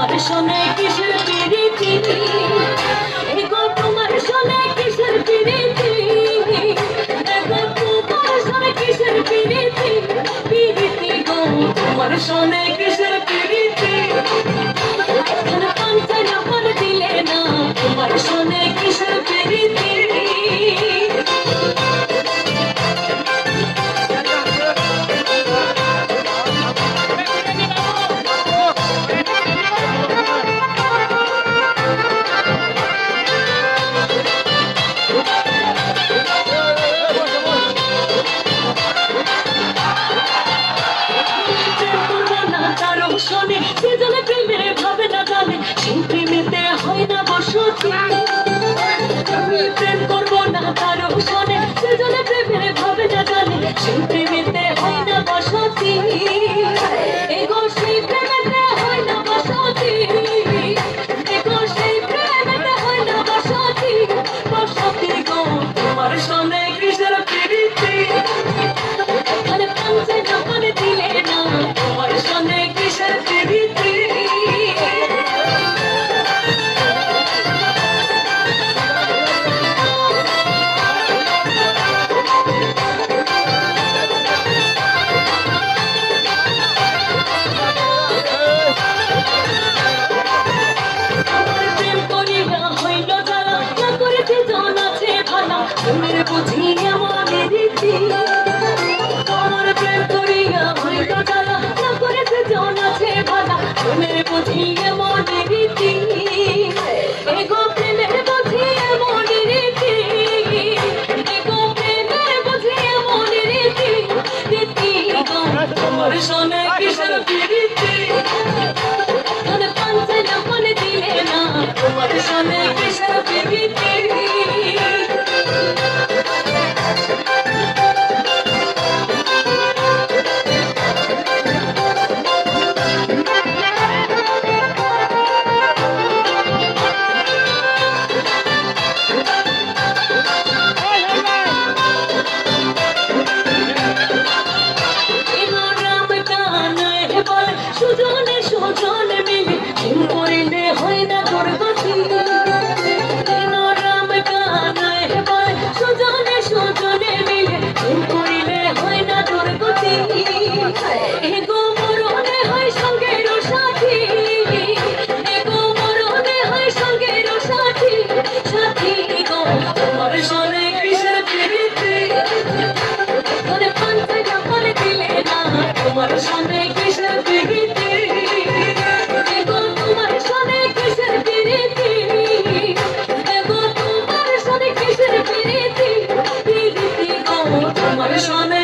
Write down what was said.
তোমার সনে কিসের প্রীতি এগো তোমার সনে কিসের প্রীতি এগো তোমার সনে কিসের প্রীতি প্রীতি গো তোমার সনে কিসের প্রীতি এখন পাঞ্চায় যখন দিলে না তোমার সনে কিসের প্রীতি শোনে সে জলে প্রেমের ভাবে না জানে সেই প্রেমেতে হয় না বসতি আমি প্রেম করবো না তারও শোনে সে জলে প্রেমের ভাবে না জানে সেই প্রেমেতে হয় না বসতি এগো সেই প্রেমেতে হয় না বসতি এগো সেই প্রেমেতে হয় না বসতি বসতি গো তোমার শোনে কিসের প্রীতি এখানে পাঞ্চায় যখন দিলে না তোমার শোনে কিসের প্রীতি প্রেম করিয়া হইল জ্বালা না করেছে জন আছে ভালা প্রেমের বুঝি এমন রীতি তোমার প্রেম করিয়া হইল জ্বালা না করেছে জন আছে ভালা প্রেমের বুঝি এমন রীতি এগো প্রেমের বুঝি এমন রীতি এগো প্রেমের বুঝি এমন রীতি রীতি গো তোমার শোনে কিসের প্রীতি এখন পাঞ্চায় যখন দিলে না তোমার শোনে কিসের প্রীতি সুজনে সুজনে মিলে প্রেম করিলে হয় না দুর্গতি রাম কানায় বল সুজনে সুজনে মিলে প্রেম করিলে হয় না দুর্গতি এগো মরণে হয় সঙ্গের সাথী এগো মরণে হয় সঙ্গের সাথী সাথী গো তোমার শোনে কিসের প্রীতি এখন পাঞ্চায় যখন দিলে না তোমার শোনে কিসের প্রীতি এগো তোমার শোনে কিসের প্রীতি এগো তোমার শোনে কিসের প্রীতি প্রীতি গো তোমার শোনে